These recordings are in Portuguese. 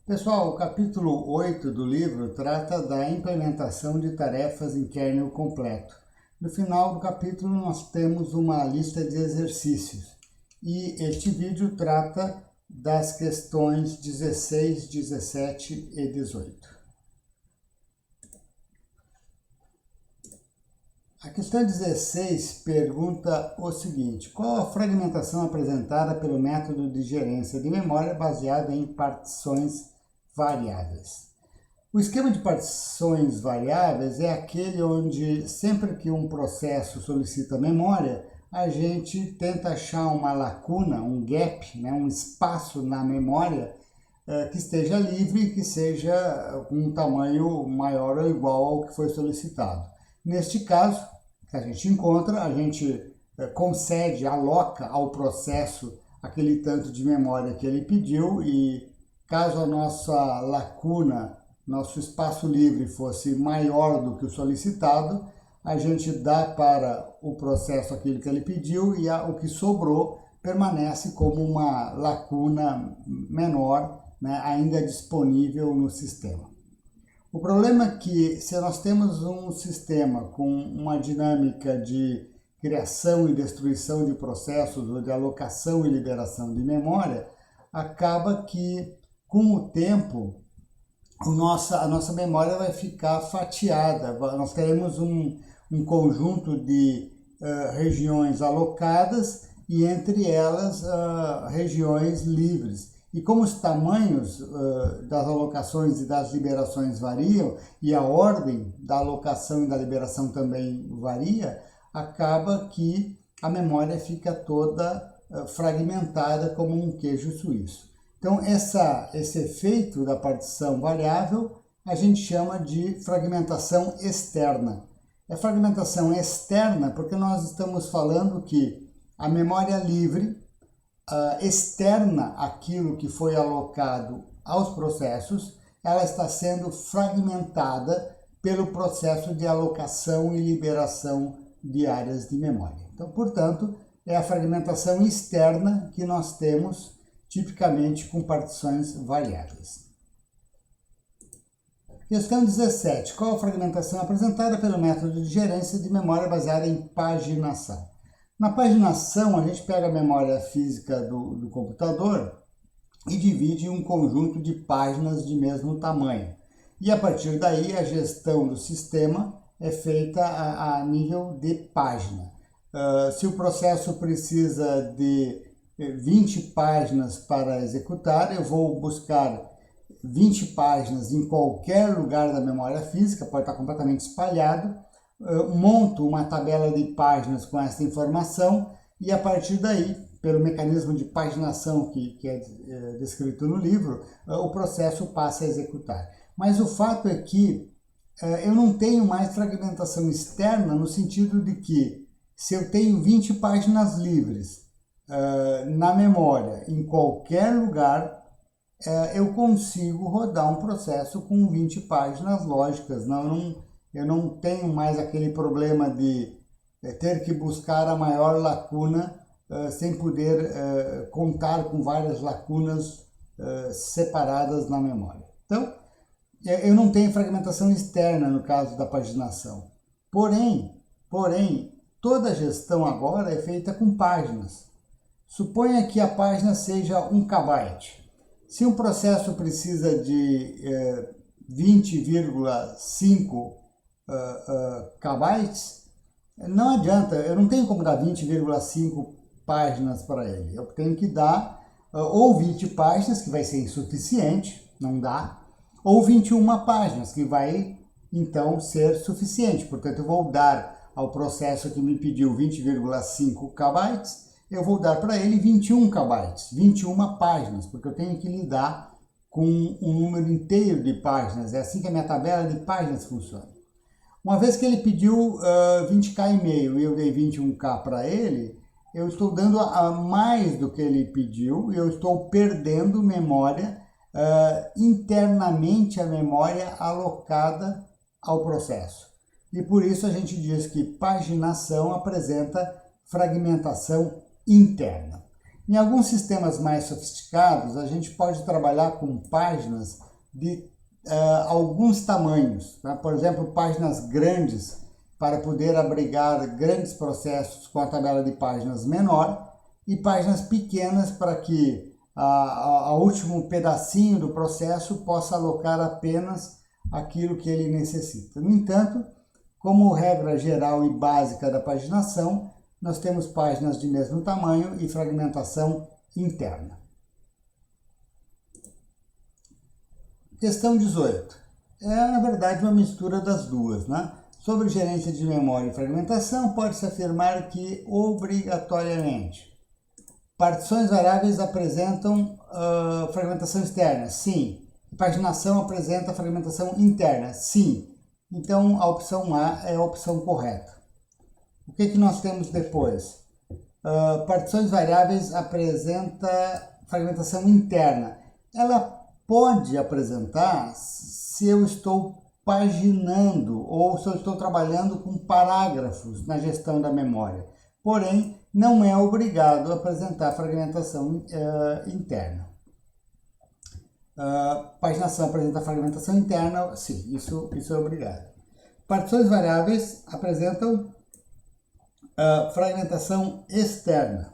Pessoal, o capítulo 8 do livro trata da implementação de tarefas em kernel completo. No final do capítulo nós temos uma lista de exercícios e este vídeo trata das questões 16, 17 e 18. A questão 16 pergunta o seguinte: qual a fragmentação apresentada pelo método de gerência de memória baseado em partições variáveis? O esquema de partições variáveis é aquele onde sempre que um processo solicita memória, a gente tenta achar uma lacuna, um gap, um espaço na memória que esteja livre e que seja com um tamanho maior ou igual ao que foi solicitado. Neste caso, que a gente encontra, a gente concede, aloca ao processo aquele tanto de memória que ele pediu e caso a nossa lacuna, nosso espaço livre fosse maior do que o solicitado, a gente dá para o processo aquilo que ele pediu e o que sobrou permanece como uma lacuna menor, ainda disponível no sistema. O problema é que se nós temos um sistema com uma dinâmica de criação e destruição de processos ou de alocação e liberação de memória, acaba que com o tempo a nossa memória vai ficar fatiada. Nós teremos um conjunto de regiões alocadas e entre elas regiões livres. E como os tamanhos das alocações e das liberações variam, e a ordem da alocação e da liberação também varia, acaba que a memória fica toda fragmentada como um queijo suíço. Então, esse efeito da partição variável a gente chama de fragmentação externa. É fragmentação externa porque nós estamos falando que a memória livre externa àquilo que foi alocado aos processos, ela está sendo fragmentada pelo processo de alocação e liberação de áreas de memória. Então, portanto, é a fragmentação externa que nós temos tipicamente com partições variáveis. Questão 17. Qual a fragmentação apresentada pelo método de gerência de memória baseada em paginação? Na paginação, a gente pega a memória física do computador e divide em um conjunto de páginas de mesmo tamanho. E a partir daí, a gestão do sistema é feita a nível de página. Se o processo precisa de 20 páginas para executar, eu vou buscar 20 páginas em qualquer lugar da memória física, pode estar completamente espalhado, monto uma tabela de páginas com essa informação e a partir daí, pelo mecanismo de paginação que é descrito no livro, o processo passa a executar. Mas o fato é que eu não tenho mais fragmentação externa no sentido de que se eu tenho 20 páginas livres na memória, em qualquer lugar, eu consigo rodar um processo com 20 páginas lógicas. Eu não tenho mais aquele problema de ter que buscar a maior lacuna sem poder contar com várias lacunas separadas na memória. Então, eu não tenho fragmentação externa no caso da paginação. Porém, toda a gestão agora é feita com páginas. Suponha que a página seja 1 KB. Se um processo precisa de 20,5 KB, não adianta, eu não tenho como dar 20,5 páginas para ele. Eu tenho que dar ou 20 páginas, que vai ser insuficiente, não dá, ou 21 páginas, que vai então ser suficiente. Portanto, eu vou dar ao processo que me pediu 20,5 KB, eu vou dar para ele 21 KB, 21 páginas, porque eu tenho que lidar com um número inteiro de páginas. É assim que a minha tabela de páginas funciona. Uma vez que ele pediu 20K e meio e eu dei 21K para ele, eu estou dando a mais do que ele pediu e eu estou perdendo memória, internamente a memória alocada ao processo. E por isso a gente diz que paginação apresenta fragmentação interna. Em alguns sistemas mais sofisticados, a gente pode trabalhar com páginas de alguns tamanhos, tá? Por exemplo, páginas grandes para poder abrigar grandes processos com a tabela de páginas menor e páginas pequenas para que a último pedacinho do processo possa alocar apenas aquilo que ele necessita. No entanto, como regra geral e básica da paginação, nós temos páginas de mesmo tamanho e fragmentação interna. Questão 18. É, na verdade, uma mistura das duas, né? Sobre gerência de memória e fragmentação, pode-se afirmar que, obrigatoriamente, partições variáveis apresentam fragmentação externa? Sim. Paginação apresenta fragmentação interna? Sim. Então, a opção A é a opção correta. O que nós temos depois? Partições variáveis apresenta fragmentação interna. Ela pode apresentar se eu estou paginando ou se eu estou trabalhando com parágrafos na gestão da memória. Porém, não é obrigado a apresentar fragmentação interna. Paginação apresenta fragmentação interna, sim, isso é obrigado. Partições variáveis apresentam fragmentação externa.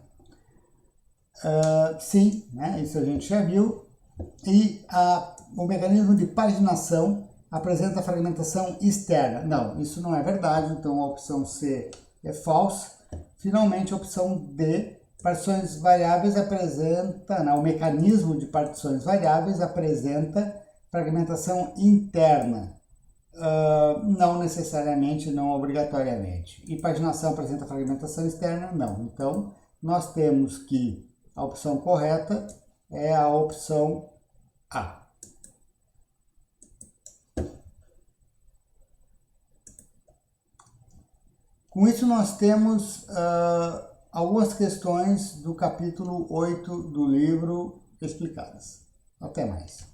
Sim, né, isso a gente já viu. E o mecanismo de paginação apresenta fragmentação externa. Não, isso não é verdade, então a opção C é falsa. Finalmente, a opção D, partições variáveis apresenta, o mecanismo de partições variáveis apresenta fragmentação interna. Não necessariamente, não obrigatoriamente. E paginação apresenta fragmentação externa? Não. Então, nós temos que a opção correta é a opção A. Com isso, nós temos algumas questões do capítulo 8 do livro explicadas. Até mais.